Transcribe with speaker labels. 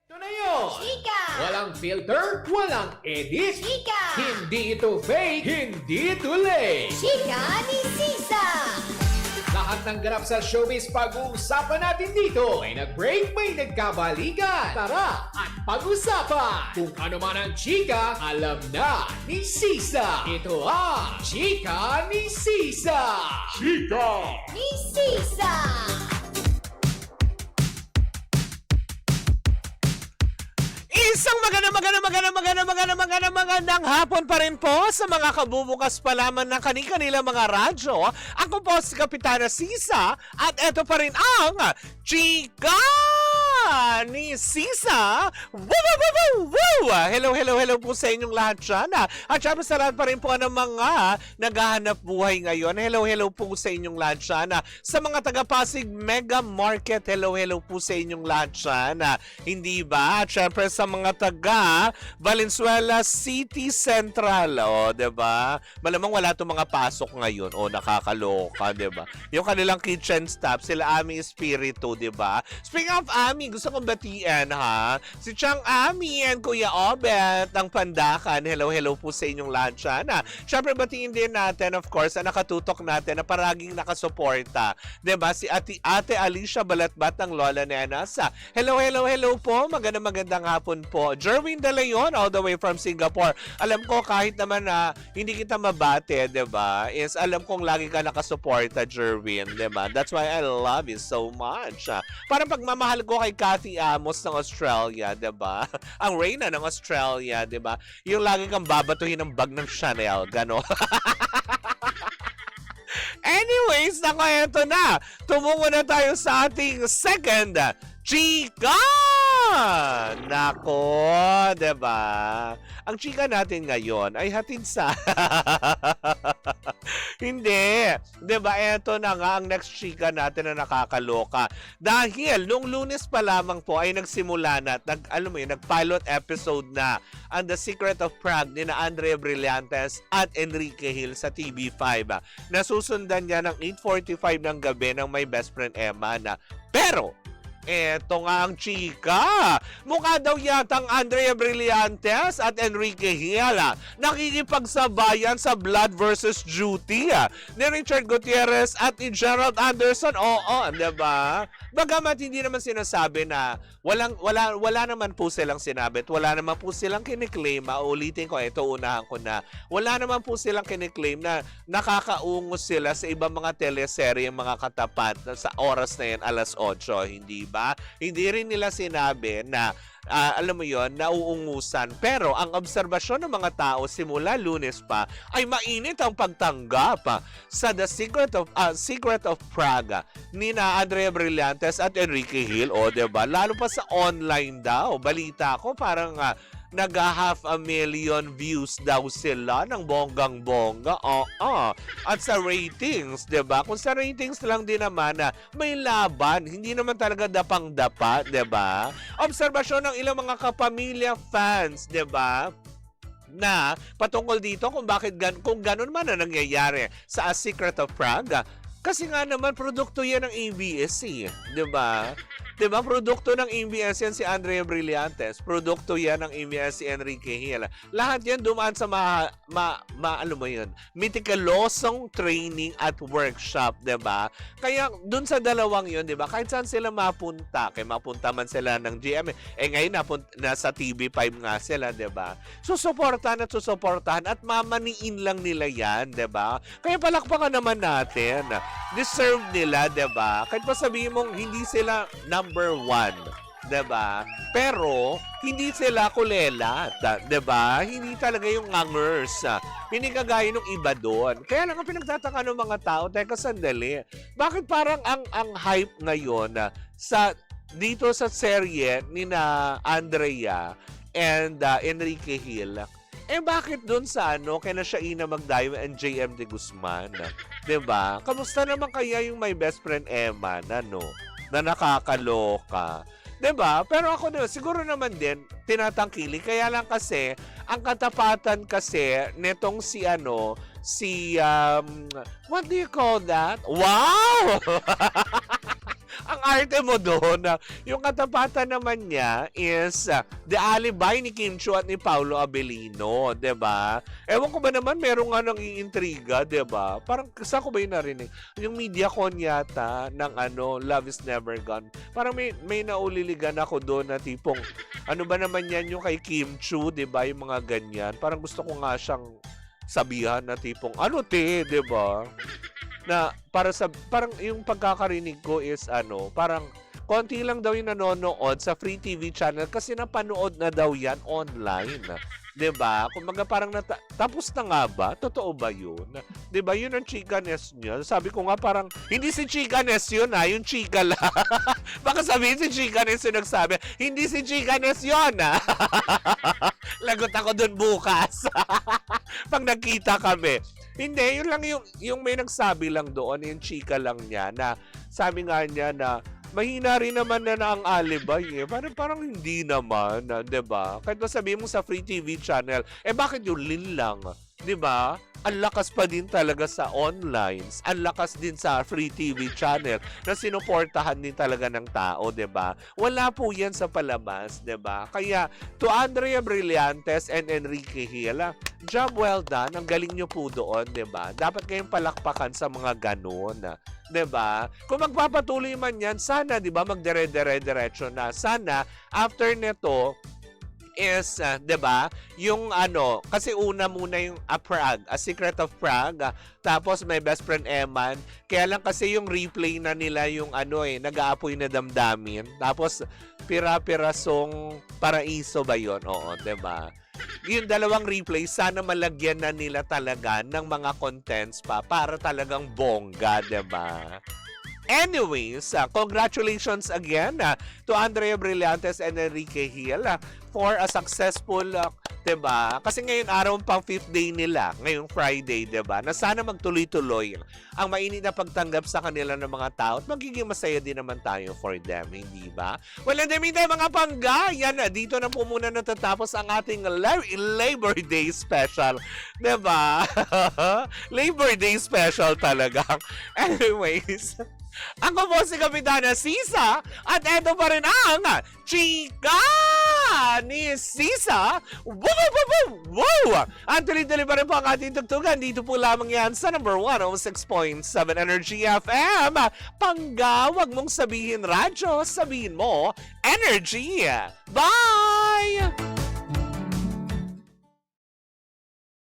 Speaker 1: Ito na yun!
Speaker 2: Chika!
Speaker 1: Walang filter, walang edit.
Speaker 2: Chika!
Speaker 1: Hindi ito fake, hindi ito late.
Speaker 2: Chika ni Sisa!
Speaker 1: Lahat ng ganap sa showbiz pag-uusapan natin dito. May nag-break, may nagkabalikan. Tara at pag-usapan. Kung ano man ang chika, alam na ni Sisa. Ito ang Chika ni Sisa. Chika!
Speaker 2: Ni Sisa!
Speaker 3: Isang magandang hapon pa rin po sa mga kabubukas pa lamang ng kanilang mga radyo. Ako po si Kapitana Sisa at eto pa rin ang Chika ni Sisa. Hello po sa inyong lahat dyan. At syempre sa lahat pa rin po ng mga naghahanap buhay ngayon. Hello po sa inyong lahat dyan. Sa mga taga-Pasig Mega Market, hello po sa inyong lahat dyan. Hindi ba? At syempre sa mga taga Valenzuela City Central, diba? Malamang wala itong mga pasok ngayon, nakakaloka, diba? Yung kanilang kitchen staff, sila Ami Espiritu, diba? Speaking of Ami, gusto kong batiin, si Chang Ami and Kuya Obet ng Pandakan, hello po sa inyong lahat dyan, Siyempre, batiin din natin, of course, na nakatutok natin na paraging nakasuporta, diba? Si Ate Alicia Balatbat ng Lola Nenasa. Hello po, magandang hapon po. Jerwin De Leon, all the way from Singapore. Alam ko kahit naman na hindi kita mabate, diba? Is alam kong lagi ka nakasuporta, Jerwin, diba? That's why I love you so much. Parang pagmamahal ko kay Cathy Amos ng Australia, diba? Ang reyna ng Australia, diba? Yung lagi kang babatuhin ng bag ng Chanel, gano. Anyways, eto na. Tumungo na tayo sa ating second Chika! Nako, diba? Ang chika natin ngayon ay hatid sa... Hindi. Diba? Eto na nga ang next chika natin na nakakaloka. Dahil nung Lunes pa lamang po ay nagsimula na at nag-pilot episode na ang The Secret of Prague ni na Andrea Brillantes at Enrique Hill sa TV5. Nasusundan niya ng 8:45 ng gabi ng My Best Friend Emma na. Pero, eto nga ang chika. Mukha daw yatang Andrea Brillantes at Enrique Hill nakikipagsabayan sa Blood versus Duty ni Richard Gutierrez at ni Gerald Anderson. Oo, diba? Bagamat hindi naman sinasabi na wala naman po silang sinabi at wala naman po silang kiniklaim. Ulitin ko, ito unahan ko na. Wala naman po silang kiniklaim na nakakaungos sila sa ibang mga teleserye, mga katapat sa oras na yan, alas 8. Hindi ba? Hindi rin nila sinabi na alam mo yon, nauungusan. Pero ang obserbasyon ng mga tao simula Lunes pa ay mainit ang pagtanggap sa The Secret of Prague ni na Andrea Brillantes at Enrique Hill. Diba? Lalo pa sa online daw. Balita ko parang nag-500,000 views daw sila ng bonggang-bongga. At sa ratings, diba? Kung sa ratings lang din naman may laban. Hindi naman talaga dapang-dapa, diba? Obserbasyon ng ilang mga kapamilya fans, diba? Na patungkol dito kung bakit kung ganun man na nangyayari sa A Secret of Prague. Kasi nga naman, produkto yan ng ABS, diba? Diba, produkto ng ABS yan si Andrea Brillantes. Produkto yan ng ABS si Enrique Hill. Lahat yan dumaan sa meticulosong training at workshop, diba? Kaya dun sa dalawang yun, diba, kahit saan sila mapunta, kaya mapunta man sila ng GMA, ngayon nasa TV5 nga sila, diba? Susuportahan at mamaniin lang nila yan, diba? Kaya palakpakan naman natin. Deserve nila, diba? Kahit pa sabihin mong hindi sila number 1, diba? Pero, hindi sila kulelat, diba? Hindi talaga yung ngangers. Hindi kagaya ng iba doon. Kaya lang ang pinagtataka ng mga tao, teka sandali, bakit parang ang hype ngayon dito sa serye ni na Andrea and Enrique Hill, bakit doon sa kaya na siya Ina Magdayo and JM De Guzman? Diba? Kamusta naman kaya yung My Best Friend Emma na nakakaloka? Diba? Pero ako naman, siguro naman din, tinatangkili. Kaya lang kasi, ang katapatan kasi, netong what do you call that? Wow! ang arte mo doon, yung katapatan naman niya is the alibi ni Kim Chiu at ni Paolo Abelino, 'di ba? Ewan ko ba naman merong nga nang iintriga, 'di ba? Parang saan ko ba yun narinig? Yung MediaCon yata ng Love is Never Gone. Parang may nauliligan ako doon na tipong ano ba naman yan yung kay Kim Chiu, 'di ba? Yung mga ganyan. Parang gusto ko nga siyang sabihan na tipong ano te, 'di ba? Na parang yung pagkakarinig ko is parang konti lang daw yung nanonood sa free TV channel kasi napanood na daw yan online. 'Di ba? Kumbaga parang tapos na nga ba? Totoo ba 'yun? 'Di ba? 'Yun ang chikanes niya. Sabi ko nga parang hindi si chikanes 'yun yung chika lang. Baka sabihin si chikanes yung nagsabi. Hindi si chikanes 'yun Lagot ako doon bukas. Pag nagkita kami. Hindi, yun lang yung may nagsabi lang doon, yung chika lang niya na sabi nga niya na mahina rin naman na ang alibay Parang hindi naman, 'di ba? Kahit sabihin mo sa free TV channel, bakit yung lin lang? 'Di ba? Ang lakas pa din talaga sa online. Ang lakas din sa free TV channel na sinuportahan din talaga ng tao, 'di ba? Wala po 'yan sa palabas, 'di ba? Kaya to Andrea Brillantes and Enrique Hill, job well done. Ang galing nyo po doon, 'di ba? Dapat kayong palakpakan sa mga ganun. 'Di ba? Kung magpapatuloy man 'yan, sana 'di ba magdire-diretso na. Sana after nito is, 'di ba? Yung kasi una muna yung Prague, A Secret of Prague, tapos may Best Friend Eman. Kaya lang kasi yung replay na nila yung nag-aapoy na damdamin. Tapos Pira-Pirasong Paraiso ba 'yon? Oo, 'di ba? Yung dalawang replay, sana malagyan na nila talaga ng mga contents pa para talagang bongga, 'di ba? Anyways, congratulations again to Andrea Brillantes and Enrique Hill for a successful, 'di ba? Kasi ngayon araw pang 5th day nila, ngayong Friday, 'di ba? Na sana magtuloy-tuloy ang mainit na pagtanggap sa kanila ng mga tao at magiging masaya din naman tayo for them, hindi ba? Well, in the meantime, mga pangga, yan dito na po muna natatapos ang ating Labor Day special, 'di ba? Labor Day special talaga. Anyways, ako po si Kapitana Sisa at eto pa rin ang Chika ni Sisa. Wow! Ang tuloy-tuloy pa rin po ang ating tugtugan. Dito po lamang yan sa number 106.7 Energy FM. Pangga, wag mong sabihin radyo, sabihin mo Energy. Bye!